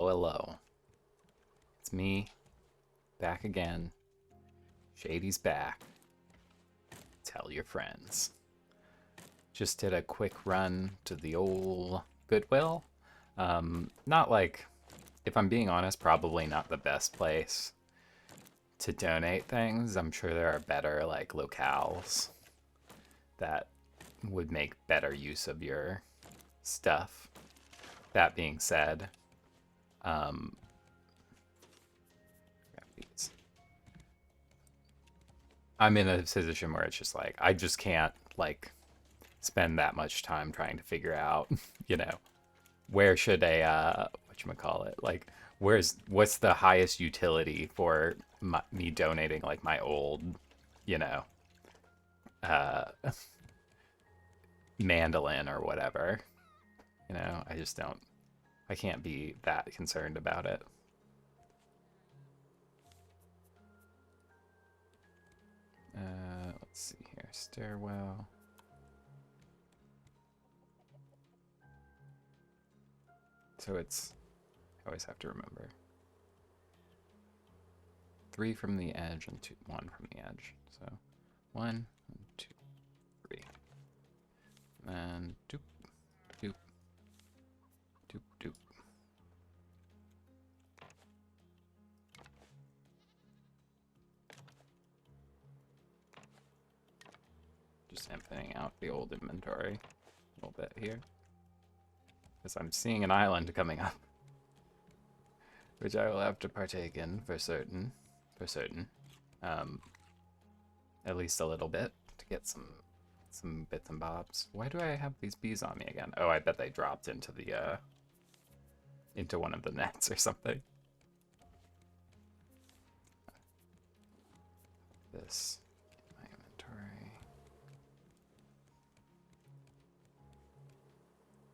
Hello, hello. It's me, back again. Shady's back. Tell your friends. Just did a quick run to the old Goodwill. Not like, if I'm being honest, probably not the best place to donate things. I'm sure there are better, like, locales that would make better use of your stuff. That being said, um, I'm in a position where it's just like, I just can't, like, spend that much time trying to figure out, you know, where should a whatchamacallit, like what's the highest utility for me donating like my old, you know, uh mandolin or whatever. I just don't, I can't be that concerned about it. Let's see here. Stairwell. So it's, I always have to remember, 3 from the edge and 1 from the edge. So 1, 2, 3. And doop, doop, doop, doop. Just emptying out the old inventory a little bit here. Because I'm seeing an island coming up, which I will have to partake in for certain. For certain. At least a little bit to get some bits and bobs. Why do I have these bees on me again? Oh, I bet they dropped into the into one of the nets or something. This my inventory.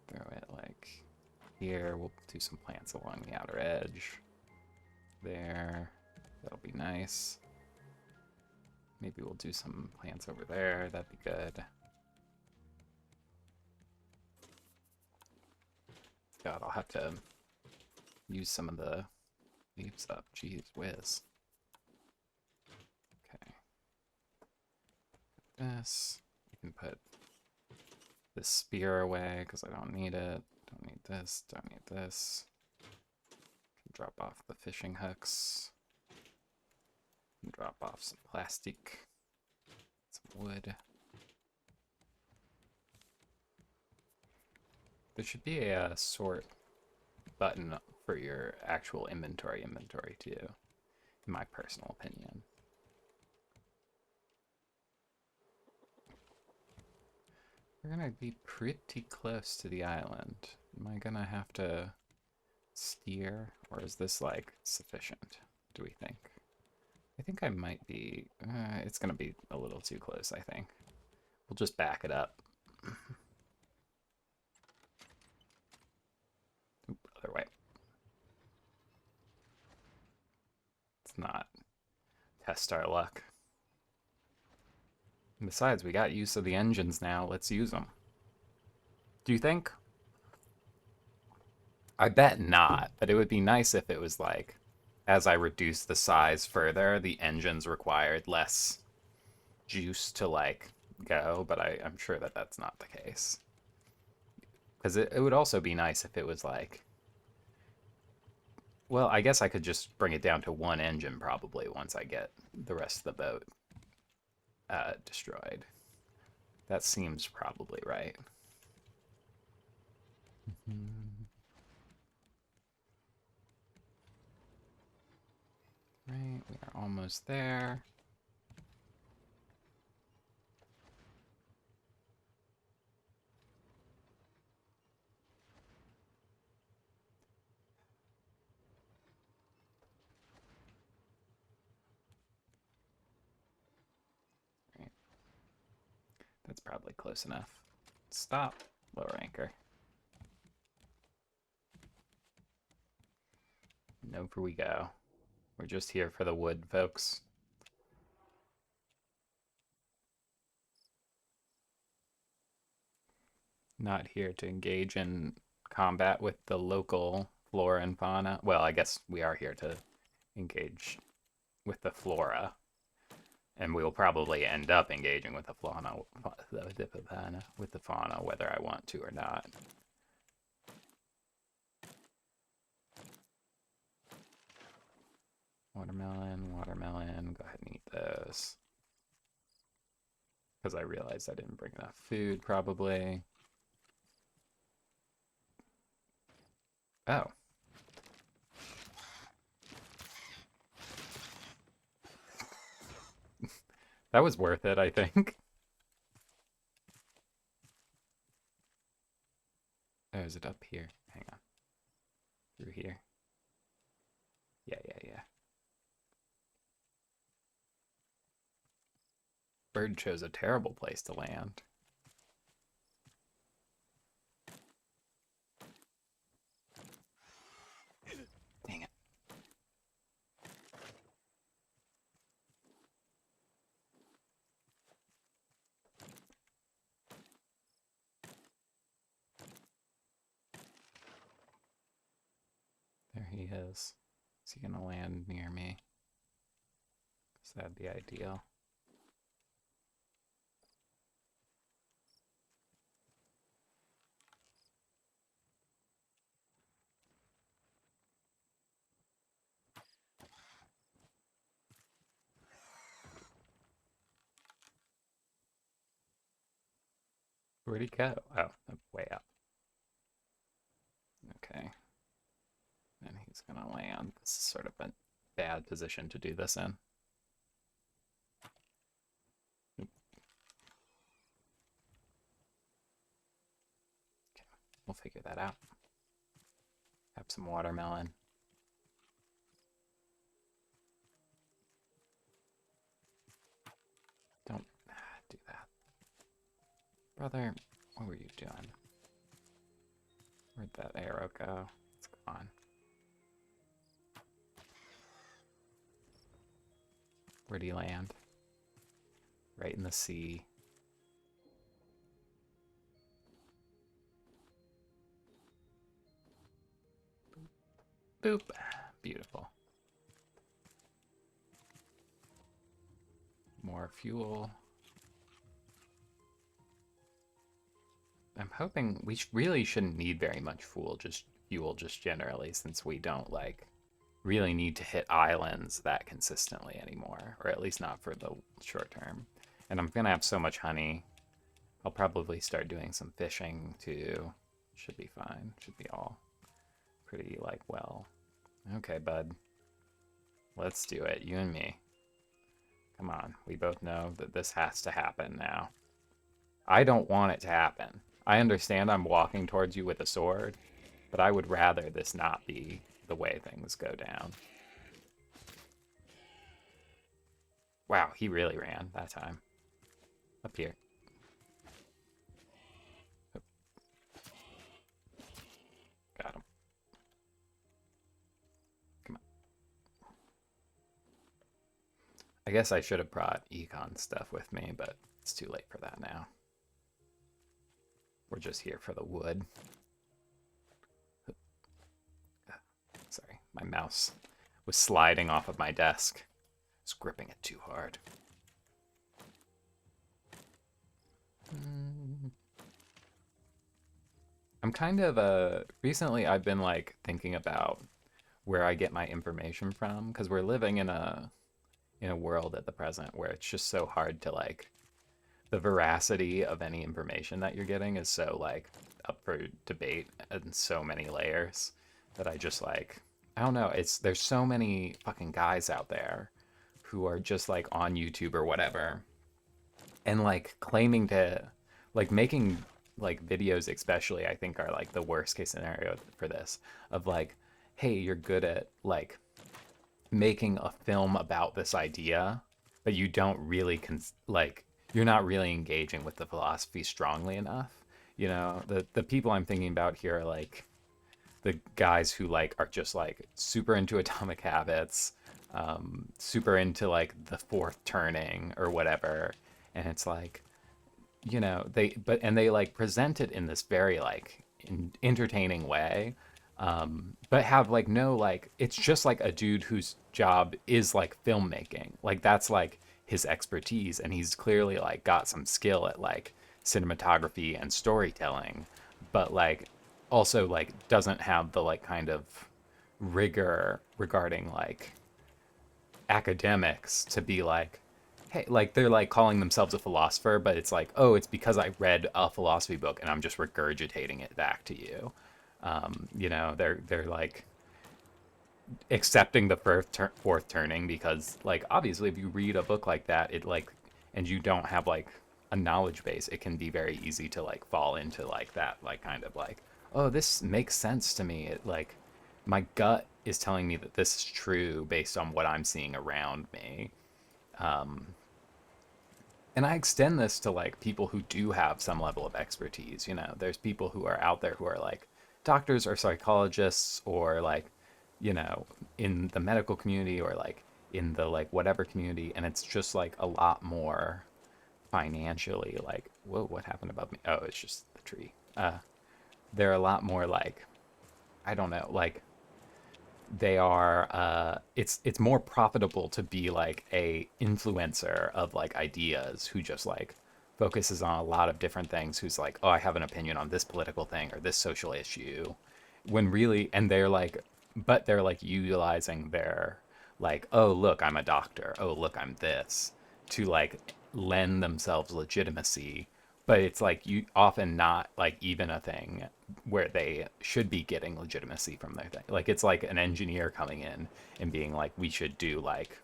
Throw it like here. We'll do some plants along the outer edge. There. That'll be nice. Maybe we'll do some plants over there. That'd be good. God, I'll have to use some of the leaves up. Jeez whiz. Okay. This. You can put this spear away because I don't need it. Don't need this. Don't need this. Can drop off the fishing hooks. And drop off some plastic. Some wood. There should be a sort button for your actual inventory too, in my personal opinion. We're gonna be pretty close to the island. Am I gonna have to steer, or is this like sufficient, do we think? I think I might be, it's gonna be a little too close, I think. We'll just back it up. Oop, other way. Let's not test our luck. And besides, we got use of the engines now. Let's use them. Do you think? I bet not, but it would be nice if it was like, as I reduce the size further, the engines required less juice to like go, but I'm sure that that's not the case. Because it would also be nice if it was like, well, I guess I could just bring it down to 1 engine probably once I get the rest of the boat destroyed. That seems probably right. Right, we are almost there. Right. That's probably close enough. Stop, lower anchor. And over we go. We're just here for the wood, folks. Not here to engage in combat with the local flora and fauna. Well, I guess we are here to engage with the flora, and we will probably end up engaging with the fauna, whether I want to or not. Watermelon, watermelon. Go ahead and eat those. Because I realized I didn't bring enough food, probably. Oh. That was worth it, I think. Oh, is it up here? Hang on. Through here. Yeah. Bird chose a terrible place to land. Dang it. There he is. Is he gonna land near me? Because that'd be ideal. Where'd he go? Oh, way up. Okay. And he's gonna land. This is sort of a bad position to do this in. Okay, we'll figure that out. Have some watermelon. Don't do that. Brother, what were you doing? Where'd that arrow go? It's gone. Where'd he land? Right in the sea. Boop. Beautiful. More fuel. I'm hoping we really shouldn't need very much fuel just generally, since we don't like really need to hit islands that consistently anymore, or at least not for the short term. And I'm gonna have so much honey. I'll probably start doing some fishing too. Should be fine. Should be all pretty like well. Okay, bud. Let's do it, you and me. Come on, we both know that this has to happen now. I don't want it to happen. I understand I'm walking towards you with a sword, but I would rather this not be the way things go down. Wow, he really ran that time. Up here. Oh. Got him. Come on. I guess I should have brought econ stuff with me, but it's too late for that now. We're just here for the wood. Sorry, my mouse was sliding off of my desk. I was gripping it too hard. I'm kind of recently I've been like thinking about where I get my information from, because we're living in a world at the present where it's just so hard to like, the veracity of any information that you're getting is so like up for debate in so many layers that I just like, I don't know, there's so many fucking guys out there who are just like on YouTube or whatever and like claiming to like making like videos, especially I think are like the worst case scenario for this, of like, hey, you're good at like making a film about this idea, but you don't really like you're not really engaging with the philosophy strongly enough. You know, the people I'm thinking about here are like the guys who like are just like super into Atomic Habits, super into like the fourth turning or whatever, and it's like, they like present it in this very like entertaining way, but have like no like it's just like a dude whose job is like filmmaking. Like that's like his expertise, and he's clearly like got some skill at like cinematography and storytelling, but like also like doesn't have the like kind of rigor regarding like academics to be like, hey, like they're like calling themselves a philosopher, but it's like, oh, it's because I read a philosophy book and I'm just regurgitating it back to you. They're like accepting the fourth turning because like obviously if you read a book like that, it like and you don't have like a knowledge base, it can be very easy to like fall into like that like kind of like, oh, this makes sense to me. It like my gut is telling me that this is true based on what I'm seeing around me. And I extend this to like people who do have some level of expertise. There's people who are out there who are like doctors or psychologists or like, in the medical community or like in the like whatever community. And it's just like a lot more financially like, whoa, what happened above me? Oh, it's just the tree. They're a lot more like, I don't know, like they are it's more profitable to be like a influencer of like ideas who just like focuses on a lot of different things, who's like, oh, I have an opinion on this political thing or this social issue, when really, and they're like, but they're like utilizing their like, oh look, I'm a doctor, oh look, I'm this, to like lend themselves legitimacy. But it's like you often not like even a thing where they should be getting legitimacy from their thing. Like it's like an engineer coming in and being like, we should do like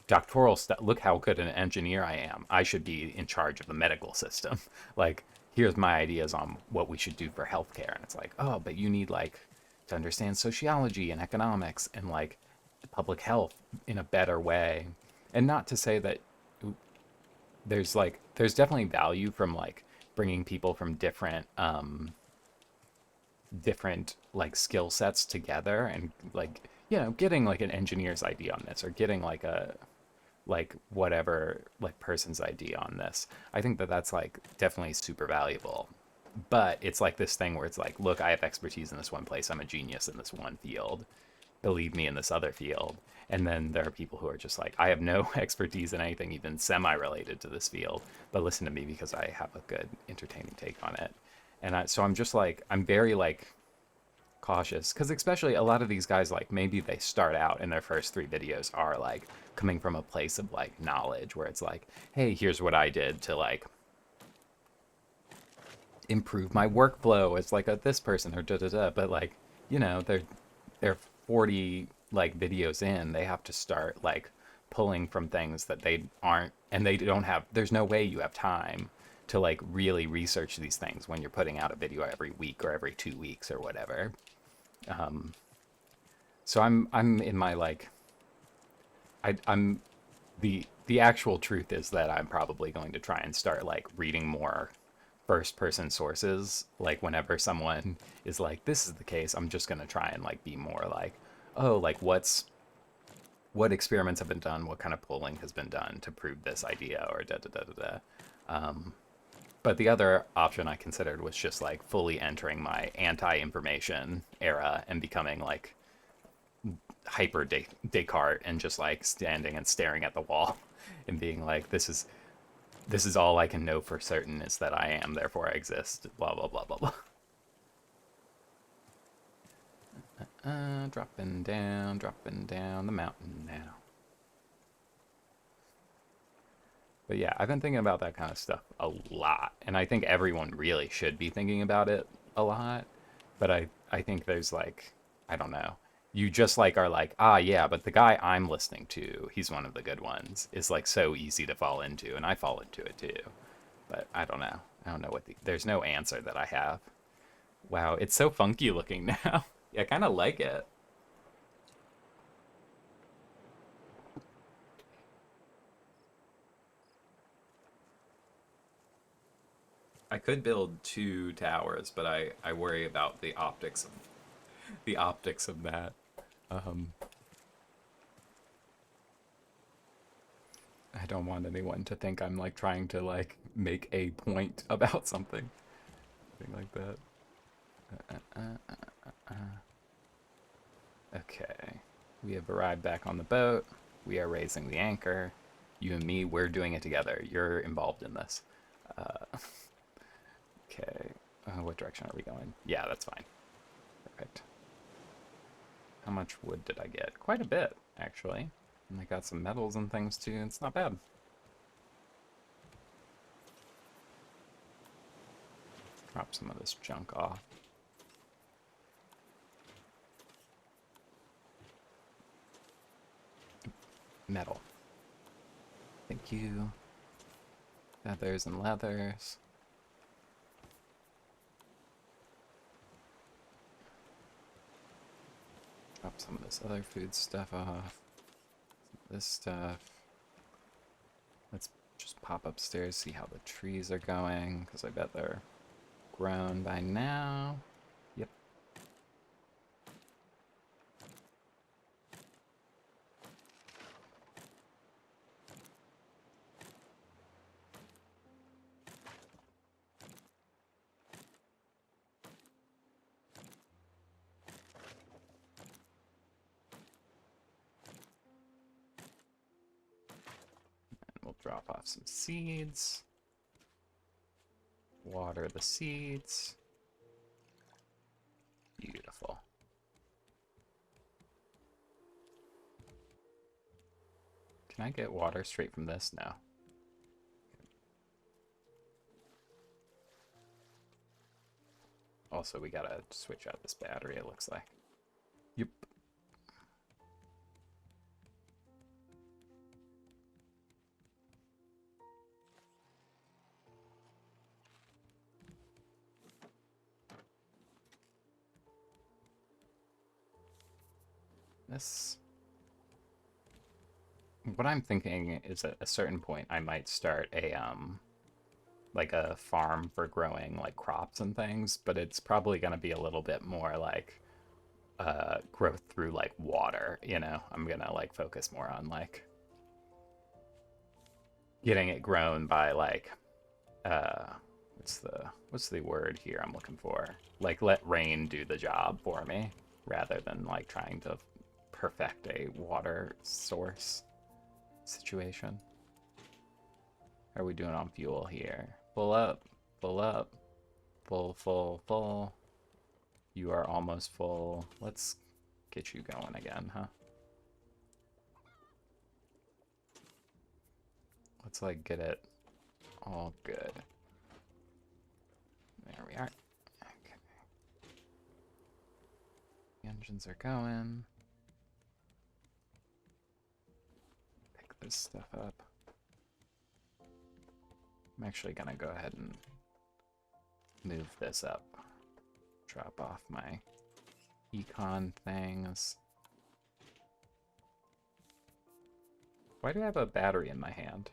doctoral stuff. Look how good an engineer I am. I should be in charge of the medical system. Like, here's my ideas on what we should do for healthcare. And it's like, oh, but you need like to understand sociology and economics and like public health in a better way. And not to say that there's definitely value from like bringing people from different like skill sets together and like getting like an engineer's idea on this or getting like a like whatever like person's idea on this. I think that that's like definitely super valuable. But it's like this thing where it's like, look, I have expertise in this one place, I'm a genius in this one field, believe me in this other field. And then there are people who are just like, I have no expertise in anything even semi related to this field, but listen to me because I have a good entertaining take on it. So I'm just like, I'm very like cautious because especially a lot of these guys, like maybe they start out and their first three videos are like coming from a place of like knowledge where it's like, hey, here's what I did to like improve my workflow as like a this person or da da da. But like, they're 40 like videos in, they have to start like pulling from things that they aren't, and they don't have, there's no way you have time to like really research these things when you're putting out a video every week or every 2 weeks or whatever. So I'm in my like, I'm the actual truth is that I'm probably going to try and start like reading more first person sources. Like whenever someone is like, this is the case, I'm just going to try and like be more like, oh, like what experiments have been done, what kind of polling has been done to prove this idea or da da da da da. But the other option I considered was just like fully entering my anti-information era and becoming like hyper Descartes and just like standing and staring at the wall and being like, this is all I can know for certain is that I am, therefore I exist. Blah blah blah blah blah. Dropping down the mountain now. But yeah, I've been thinking about that kind of stuff a lot, and I think everyone really should be thinking about it a lot. But I think there's like, I don't know. You just like are like, ah, yeah, but the guy I'm listening to, he's one of the good ones. Is like so easy to fall into, and I fall into it too. But I don't know. I don't know there's no answer that I have. Wow, it's so funky looking now. Yeah, I kind of like it. I could build two towers, but I worry about the optics of that. Um, I don't want anyone to think I'm like trying to like make a point about something like that. Okay. We have arrived back on the boat. We are raising the anchor. You and me, we're doing it together. You're involved in this. Uh, okay. What direction are we going? Yeah, that's fine. Perfect. How much wood did I get? Quite a bit, actually. And I got some metals and things too. It's not bad. Drop some of this junk off. Metal. Thank you. Feathers and leathers. Drop some of this other food stuff off. This stuff. Let's just pop upstairs, see how the trees are going, because I bet they're grown by now. Yep. And we'll drop off some seeds. Water the seeds. Beautiful. Can I get water straight from this? No. Also, we gotta switch out this battery, it looks like. Yep. This... What I'm thinking is at a certain point I might start a, like a farm for growing, like, crops and things, but it's probably gonna be a little bit more, like, growth through, like, water, you know? I'm gonna, like, focus more on, like, getting it grown by, like, uh, what's the word here I'm looking for? Like, let rain do the job for me, rather than, like, trying to perfect a water source situation. How are we doing on fuel here? Full up, full up, full, full, full. You are almost full. Let's get you going again, huh? Let's, like, get it all good. There we are. Okay. The engines are going. Pick this stuff up. I'm actually gonna go ahead and move this up. Drop off my econ things. Why do I have a battery in my hand?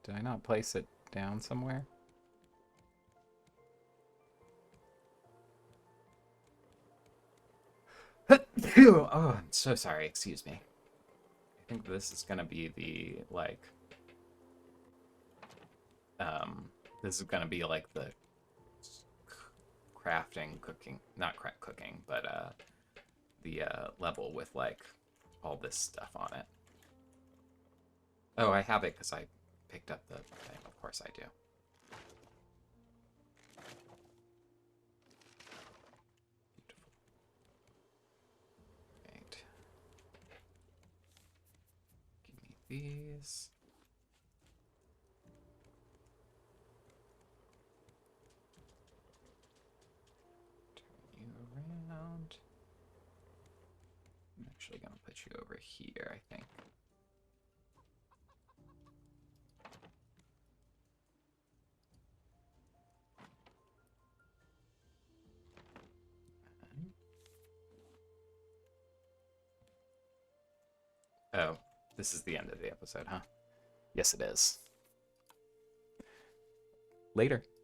Did I not place it down somewhere? Oh, I'm so sorry. Excuse me. I think this is gonna be the, like, this is gonna be like the crafting, cooking, not cooking, but the level with, like, all this stuff on it. Oh, I have it because I picked up the thing. Of course I do. Beautiful. Right. Give me these. Turn you around. I'm actually gonna put you over here, I think. Oh, this is the end of the episode, huh? Yes, it is. Later.